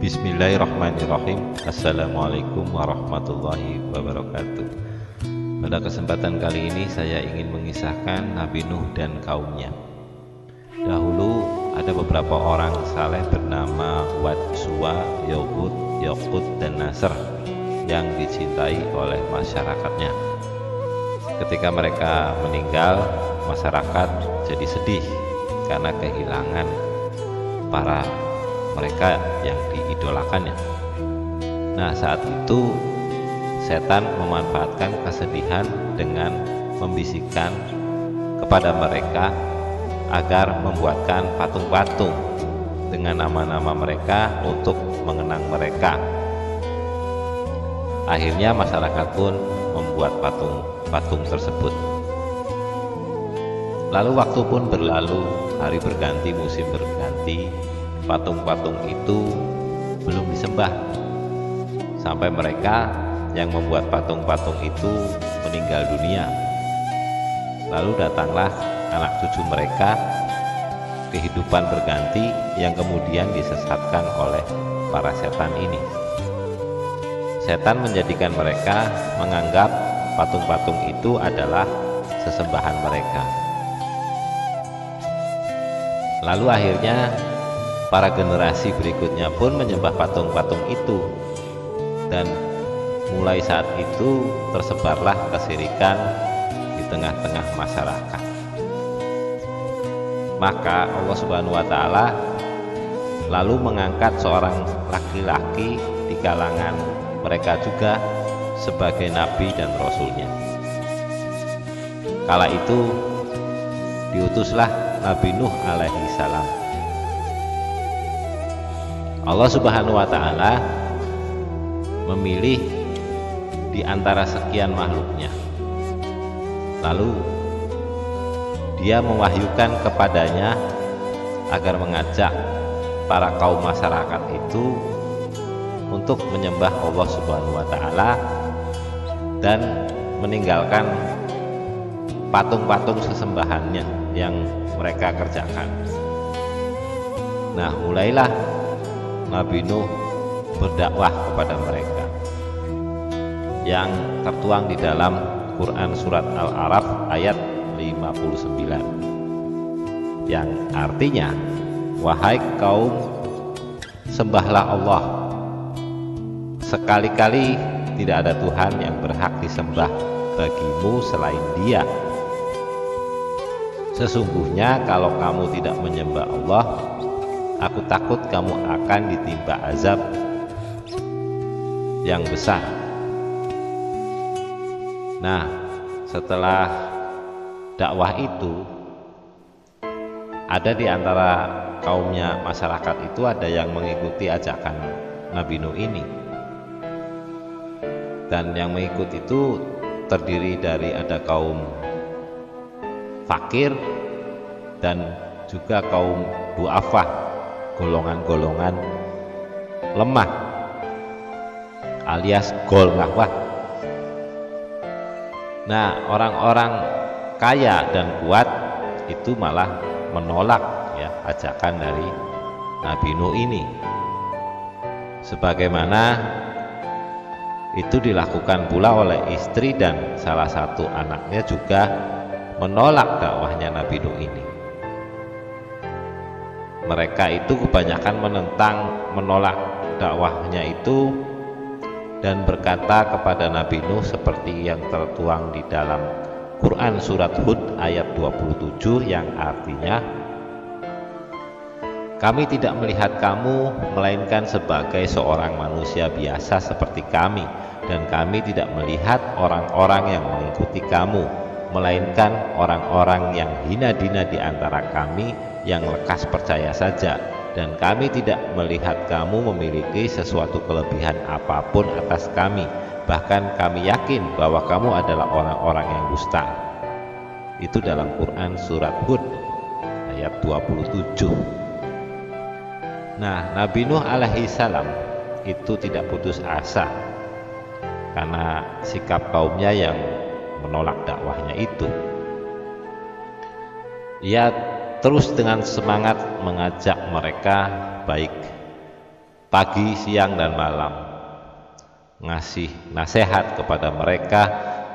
Bismillahirrahmanirrahim. Assalamualaikum warahmatullahi wabarakatuh. Pada kesempatan kali ini saya ingin mengisahkan Nabi Nuh dan kaumnya. Dahulu ada beberapa orang saleh bernama Wad, Suwa, Yahud, Yaqut, dan Nasr yang dicintai oleh masyarakatnya. Ketika mereka meninggal, masyarakat jadi sedih karena kehilangan para mereka yang diidolakannya. Nah, saat itu setan memanfaatkan kesedihan dengan membisikkan kepada mereka agar membuatkan patung-patung dengan nama-nama mereka untuk mengenang mereka. Akhirnya masyarakat pun membuat patung-patung tersebut. Lalu waktu pun berlalu, hari berganti, musim berganti, patung-patung itu belum disembah sampai mereka yang membuat patung-patung itu meninggal dunia. Lalu datanglah anak cucu mereka, kehidupan berganti yang kemudian disesatkan oleh para setan ini. Setan menjadikan mereka menganggap patung-patung itu adalah sesembahan mereka. Lalu akhirnya para generasi berikutnya pun menyembah patung-patung itu, dan mulai saat itu tersebarlah kesyirikan di tengah-tengah masyarakat. Maka Allah Subhanahu wa Ta'ala lalu mengangkat seorang laki-laki di kalangan mereka juga sebagai nabi dan rasulnya. Kala itu diutuslah Nabi Nuh alaihi salam. Allah Subhanahu wa Ta'ala memilih di antara sekian makhluknya. Lalu dia mewahyukan kepadanya agar mengajak para kaum masyarakat itu untuk menyembah Allah Subhanahu wa Ta'ala dan meninggalkan patung-patung sesembahannya yang mereka kerjakan. Nah, mulailah Nabi Nuh berdakwah kepada mereka yang tertuang di dalam Quran surat Al-A'raf ayat 59 yang artinya, wahai kaum, sembahlah Allah, sekali-kali tidak ada Tuhan yang berhak disembah bagimu selain Dia. Sesungguhnya kalau kamu tidak menyembah Allah, aku takut kamu akan ditimpa azab yang besar. Nah, setelah dakwah itu, ada di antara kaumnya masyarakat itu ada yang mengikuti ajakan Nabi Nuh ini. Dan yang mengikut itu terdiri dari ada kaum fakir dan juga kaum du'afah, golongan-golongan lemah alias golngahwah. Nah, orang-orang kaya dan kuat itu malah menolak ya ajakan dari Nabi Nuh ini, sebagaimana itu dilakukan pula oleh istri dan salah satu anaknya juga menolak dakwahnya Nabi Nuh ini. Mereka itu kebanyakan menolak dakwahnya itu dan berkata kepada Nabi Nuh seperti yang tertuang di dalam Quran surat Hud ayat 27 yang artinya, kami tidak melihat kamu melainkan sebagai seorang manusia biasa seperti kami, dan kami tidak melihat orang-orang yang mengikuti kamu melainkan orang-orang yang hina-dina di antara kami yang lekas percaya saja, dan kami tidak melihat kamu memiliki sesuatu kelebihan apapun atas kami, bahkan kami yakin bahwa kamu adalah orang-orang yang dusta. Itu dalam Quran surat Hud ayat 27. Nah, Nabi Nuh alaihi salam itu tidak putus asa karena sikap kaumnya yang menolak dakwahnya itu. Ia terus dengan semangat mengajak mereka, baik pagi, siang, dan malam, ngasih nasihat kepada mereka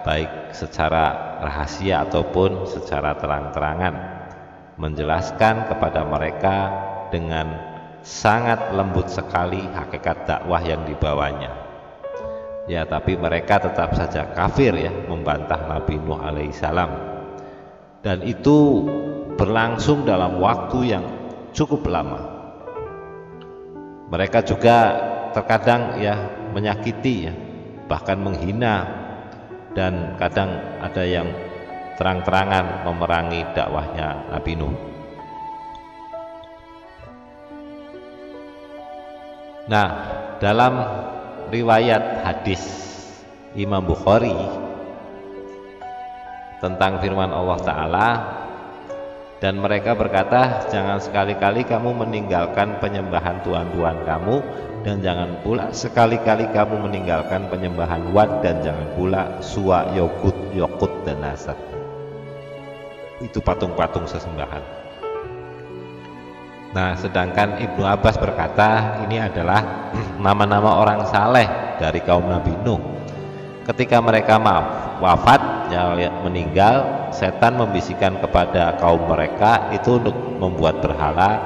baik secara rahasia ataupun secara terang-terangan, menjelaskan kepada mereka dengan sangat lembut sekali hakikat dakwah yang dibawanya. Ya, tapi mereka tetap saja kafir ya, membantah Nabi Nuh alaihissalam. Dan itu berlangsung dalam waktu yang cukup lama. Mereka juga terkadang ya menyakiti ya, bahkan menghina, dan kadang ada yang terang-terangan memerangi dakwahnya Nabi Nuh. Nah, dalam riwayat hadis Imam Bukhari tentang firman Allah Ta'ala, dan mereka berkata, jangan sekali-kali kamu meninggalkan penyembahan tuhan-tuhan kamu, dan jangan pula sekali-kali kamu meninggalkan penyembahan Wad, dan jangan pula Suwa, Yokut, dan Nasr. Itu patung-patung sesembahan. Nah, sedangkan Ibnu Abbas berkata ini adalah nama-nama orang saleh dari kaum Nabi Nuh. Ketika mereka wafat, ya, meninggal, setan membisikkan kepada kaum mereka itu untuk membuat berhala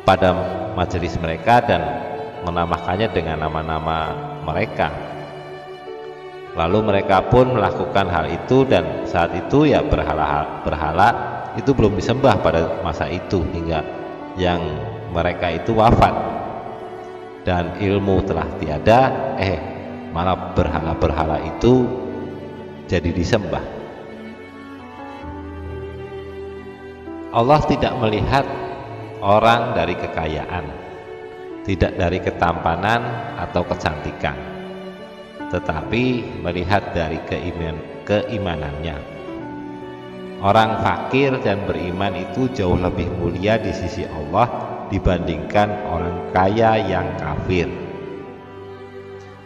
pada majelis mereka dan menamakannya dengan nama-nama mereka. Lalu mereka pun melakukan hal itu, dan saat itu ya berhala itu belum disembah pada masa itu hingga yang mereka itu wafat dan ilmu telah tiada, malah berhala-berhala itu jadi disembah. Allah tidak melihat orang dari kekayaan, tidak dari ketampanan atau kecantikan, tetapi melihat dari keimanannya. Orang fakir dan beriman itu jauh lebih mulia di sisi Allah dibandingkan orang kaya yang kafir.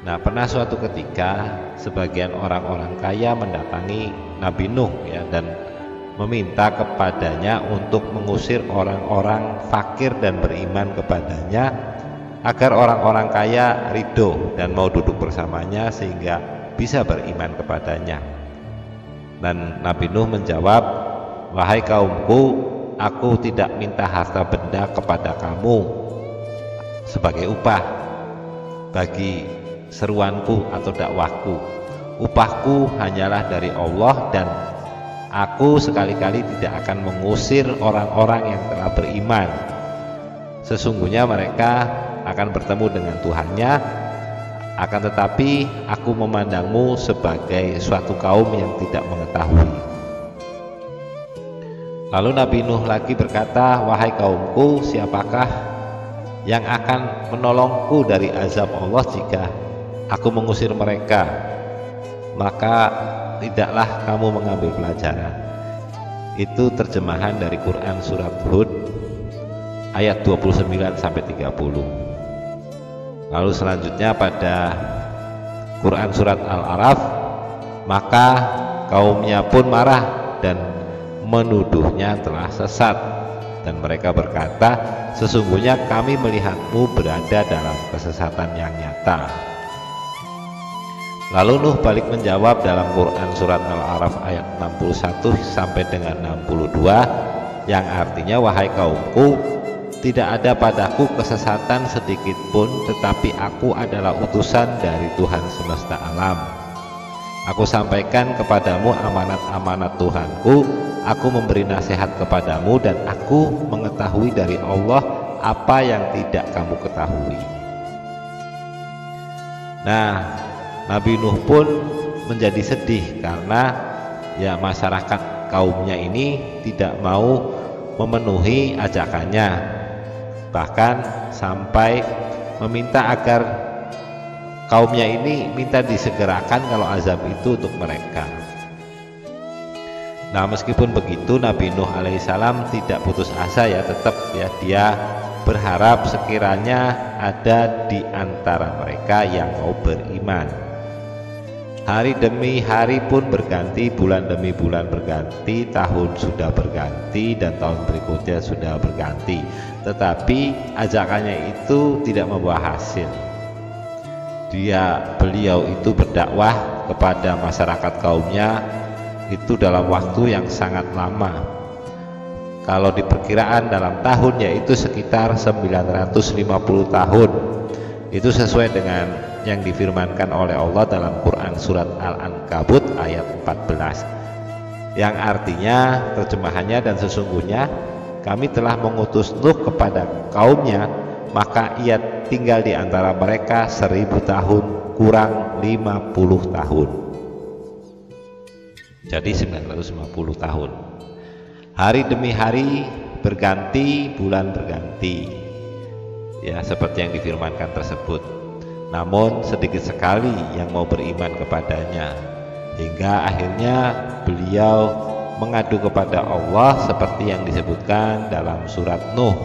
Nah, pernah suatu ketika sebagian orang-orang kaya mendatangi Nabi Nuh ya, dan meminta kepadanya untuk mengusir orang-orang fakir dan beriman kepadanya agar orang-orang kaya ridho dan mau duduk bersamanya sehingga bisa beriman kepadanya. Dan Nabi Nuh menjawab, wahai kaumku, aku tidak minta harta benda kepada kamu sebagai upah bagi seruanku atau dakwahku. Upahku hanyalah dari Allah, dan aku sekali-kali tidak akan mengusir orang-orang yang telah beriman. Sesungguhnya mereka akan bertemu dengan Tuhannya, akan tetapi aku memandangmu sebagai suatu kaum yang tidak mengetahui. Lalu Nabi Nuh lagi berkata, wahai kaumku, siapakah yang akan menolongku dari azab Allah jika aku mengusir mereka? Maka tidaklah kamu mengambil pelajaran. Itu terjemahan dari Quran surat Hud ayat 29 sampai 30. Lalu selanjutnya pada Quran surat Al-A'raf, maka kaumnya pun marah dan menuduhnya telah sesat, dan mereka berkata, sesungguhnya kami melihatmu berada dalam kesesatan yang nyata. Lalu Nuh balik menjawab dalam Quran surat Al-A'raf ayat 61 sampai dengan 62, yang artinya, wahai kaumku, tidak ada padaku kesesatan sedikit pun, tetapi aku adalah utusan dari Tuhan semesta alam. Aku sampaikan kepadamu amanat-amanat Tuhanku, aku memberi nasihat kepadamu, dan aku mengetahui dari Allah apa yang tidak kamu ketahui. Nah, Nabi Nuh pun menjadi sedih karena ya masyarakat kaumnya ini tidak mau memenuhi ajakannya, bahkan sampai meminta agar kaumnya ini minta disegerakan kalau azab itu untuk mereka. Nah, meskipun begitu Nabi Nuh alaihissalam tidak putus asa ya, tetap ya dia berharap sekiranya ada di antara mereka yang mau beriman. Hari demi hari pun berganti, bulan demi bulan berganti, tahun sudah berganti, dan tahun berikutnya sudah berganti. tetapi ajakannya itu tidak membawa hasil. Beliau itu berdakwah kepada masyarakat kaumnya itu dalam waktu yang sangat lama. Kalau diperkiraan dalam tahun yaitu sekitar 950 tahun. Itu sesuai dengan yang difirmankan oleh Allah dalam Quran surat Al-Ankabut ayat 14, yang artinya terjemahannya, dan sesungguhnya kami telah mengutus Nuh kepada kaumnya, maka ia tinggal di antara mereka 1000 tahun kurang 50 tahun. Jadi 950 tahun. Hari demi hari berganti, bulan berganti, ya seperti yang difirmankan tersebut. Namun sedikit sekali yang mau beriman kepadanya, hingga akhirnya beliau mengadu kepada Allah seperti yang disebutkan dalam surat Nuh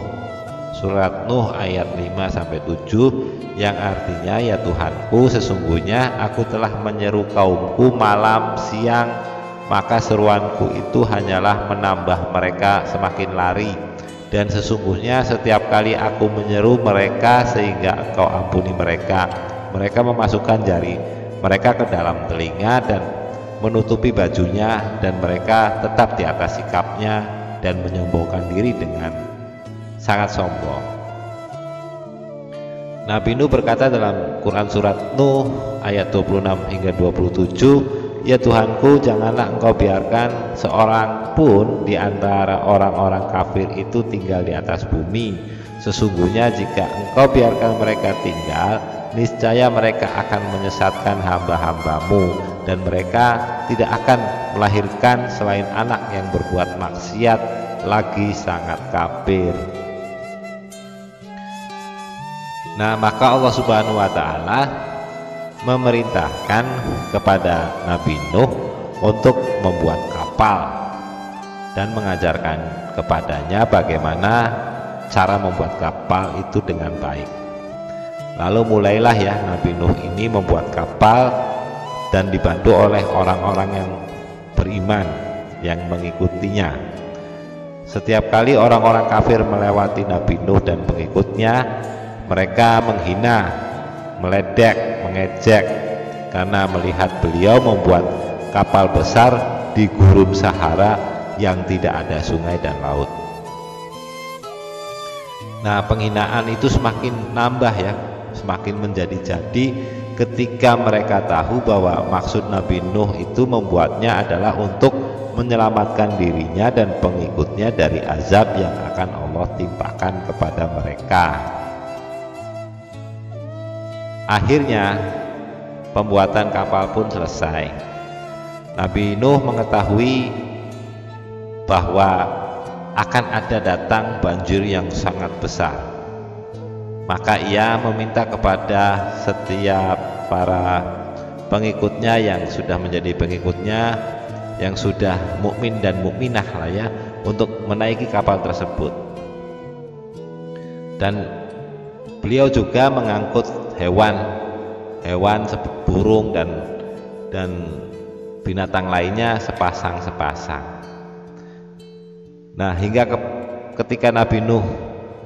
ayat 5-7, yang artinya, ya Tuhanku, sesungguhnya aku telah menyeru kaumku malam siang, maka seruanku itu hanyalah menambah mereka semakin lari, dan sesungguhnya setiap kali aku menyeru mereka sehingga engkau ampuni mereka, mereka memasukkan jari mereka ke dalam telinga dan menutupi bajunya, dan mereka tetap di atas sikapnya dan menyombongkan diri dengan sangat sombong. Nabi Nuh berkata dalam Quran surat Nuh ayat 26 hingga 27, ya Tuhanku, janganlah engkau biarkan seorang pun di antara orang-orang kafir itu tinggal di atas bumi. Sesungguhnya jika engkau biarkan mereka tinggal, niscaya mereka akan menyesatkan hamba-hambamu, dan mereka tidak akan melahirkan selain anak yang berbuat maksiat lagi sangat kafir. Nah, maka Allah Subhanahu wa Ta'ala memerintahkan kepada Nabi Nuh untuk membuat kapal dan mengajarkan kepadanya bagaimana cara membuat kapal itu dengan baik. Lalu mulailah ya Nabi Nuh ini membuat kapal dan dibantu oleh orang-orang yang beriman yang mengikutinya. Setiap kali orang-orang kafir melewati Nabi Nuh dan pengikutnya, mereka menghina, meledek, mengejek karena melihat beliau membuat kapal besar di gurun Sahara yang tidak ada sungai dan laut. Nah, penghinaan itu semakin nambah ya, semakin menjadi-jadi ketika mereka tahu bahwa maksud Nabi Nuh itu membuatnya adalah untuk menyelamatkan dirinya dan pengikutnya dari azab yang akan Allah timpakan kepada mereka. Akhirnya pembuatan kapal pun selesai. Nabi Nuh mengetahui bahwa akan ada datang banjir yang sangat besar. Maka ia meminta kepada setiap para pengikutnya yang sudah menjadi pengikutnya, yang sudah mukmin dan mukminah lah ya, untuk menaiki kapal tersebut. Dan beliau juga mengangkut hewan seperti burung dan binatang lainnya sepasang-sepasang. Nah, hingga ketika Nabi Nuh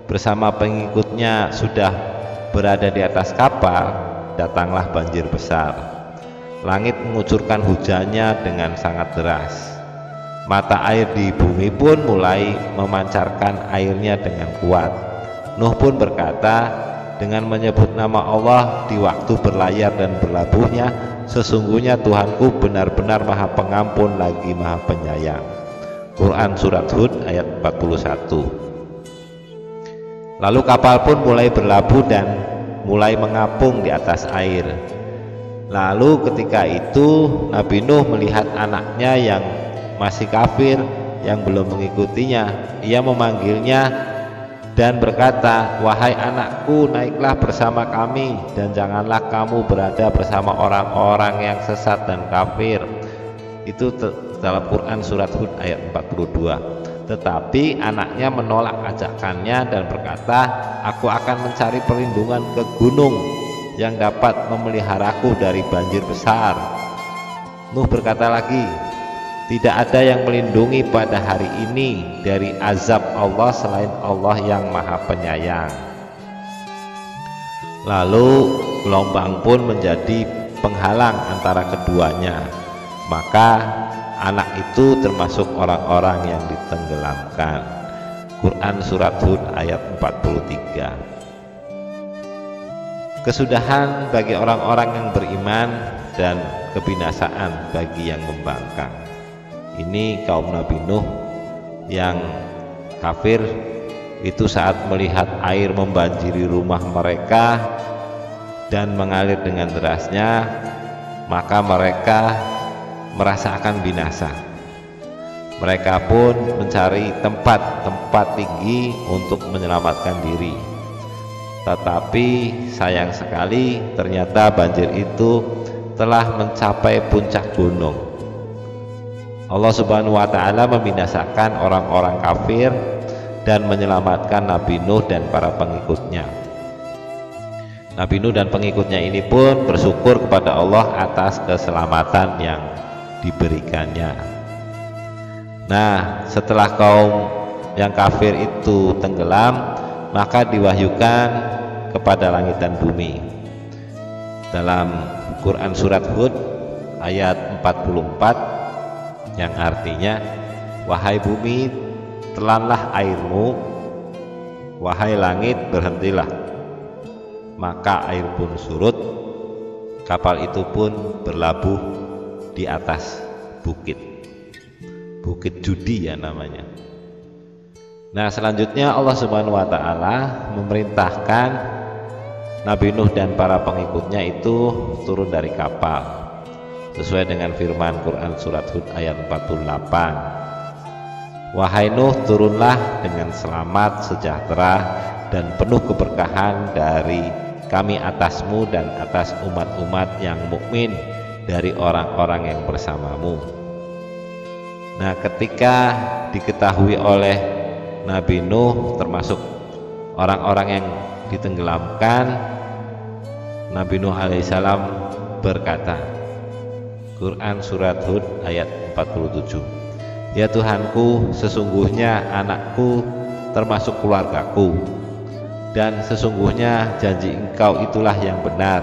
bersama pengikutnya sudah berada di atas kapal, datanglah banjir besar. Langit mengucurkan hujannya dengan sangat deras. Mata air di bumi pun mulai memancarkan airnya dengan kuat. Nuh pun berkata dengan menyebut nama Allah di waktu berlayar dan berlabuhnya, sesungguhnya Tuhanku benar-benar Maha Pengampun lagi Maha Penyayang. Quran surat Hud ayat 41. Lalu kapal pun mulai berlabuh dan mulai mengapung di atas air. Lalu ketika itu Nabi Nuh melihat anaknya yang masih kafir yang belum mengikutinya. Ia memanggilnya dan berkata, "Wahai anakku, naiklah bersama kami dan janganlah kamu berada bersama orang-orang yang sesat dan kafir." Itu dalam Quran surat Hud ayat 42. Tetapi anaknya menolak ajakannya dan berkata, "Aku akan mencari perlindungan ke gunung yang dapat memeliharaku dari banjir besar." Nuh berkata lagi, Tidak ada yang melindungi pada hari ini dari azab Allah selain Allah yang Maha Penyayang. Lalu gelombang pun menjadi penghalang antara keduanya, maka anak itu termasuk orang-orang yang ditenggelamkan. Quran Surat Hud ayat 43. Kesudahan bagi orang-orang yang beriman dan kebinasaan bagi yang membangkang. Ini kaum Nabi Nuh yang kafir itu saat melihat air membanjiri rumah mereka dan mengalir dengan derasnya, maka mereka merasa akan binasa. Mereka pun mencari tempat tinggi untuk menyelamatkan diri. Tetapi sayang sekali ternyata banjir itu telah mencapai puncak gunung. Allah Subhanahu wa Ta'ala membinasakan orang-orang kafir dan menyelamatkan Nabi Nuh dan para pengikutnya. Nabi Nuh dan pengikutnya ini pun bersyukur kepada Allah atas keselamatan yang diberikannya. Nah, setelah kaum yang kafir itu tenggelam, maka diwahyukan kepada langit dan bumi. Dalam Quran Surat Hud ayat 44 yang artinya, wahai bumi, telanlah airmu, wahai langit, berhentilah. Maka air pun surut, kapal itu pun berlabuh di atas bukit Judi ya namanya. Nah, selanjutnya Allah Subhanahu wa Ta'ala memerintahkan Nabi Nuh dan para pengikutnya itu turun dari kapal sesuai dengan firman Quran Surat Hud ayat 48. Wahai Nuh, turunlah dengan selamat, sejahtera dan penuh keberkahan dari kami atasmu dan atas umat-umat yang mukmin dari orang-orang yang bersamamu. Nah, ketika diketahui oleh Nabi Nuh termasuk orang-orang yang ditenggelamkan, Nabi Nuh alaihissalam berkata, Quran Surat Hud ayat 47, ya Tuhanku, sesungguhnya anakku termasuk keluargaku, dan sesungguhnya janji Engkau itulah yang benar,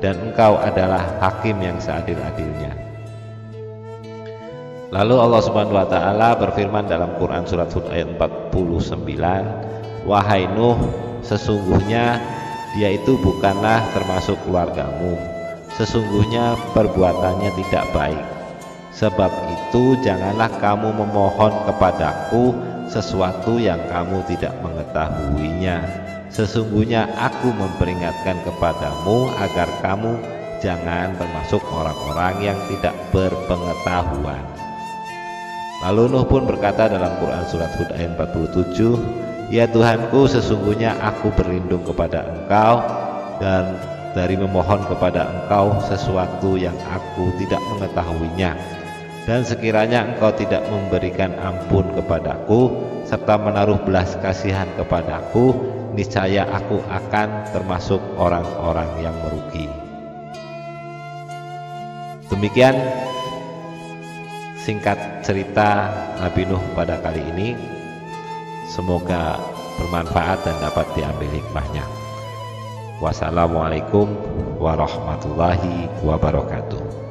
dan Engkau adalah hakim yang seadil-adilnya. Lalu Allah Subhanahu wa Ta'ala berfirman dalam Quran Surat Hud ayat 49, wahai Nuh, sesungguhnya dia itu bukanlah termasuk keluargamu, sesungguhnya perbuatannya tidak baik. Sebab itu janganlah kamu memohon kepadaku sesuatu yang kamu tidak mengetahuinya. Sesungguhnya aku memperingatkan kepadamu agar kamu jangan termasuk orang-orang yang tidak berpengetahuan. Lalu Nuh pun berkata dalam Quran Surat Hud ayat 47, ya Tuhanku, sesungguhnya aku berlindung kepada Engkau dan dari memohon kepada Engkau sesuatu yang aku tidak mengetahuinya, dan sekiranya Engkau tidak memberikan ampun kepadaku serta menaruh belas kasihan kepadaku, niscaya aku akan termasuk orang-orang yang merugi. Demikian singkat cerita Nabi Nuh pada kali ini. Semoga bermanfaat dan dapat diambil hikmahnya. Wassalamualaikum warahmatullahi wabarakatuh.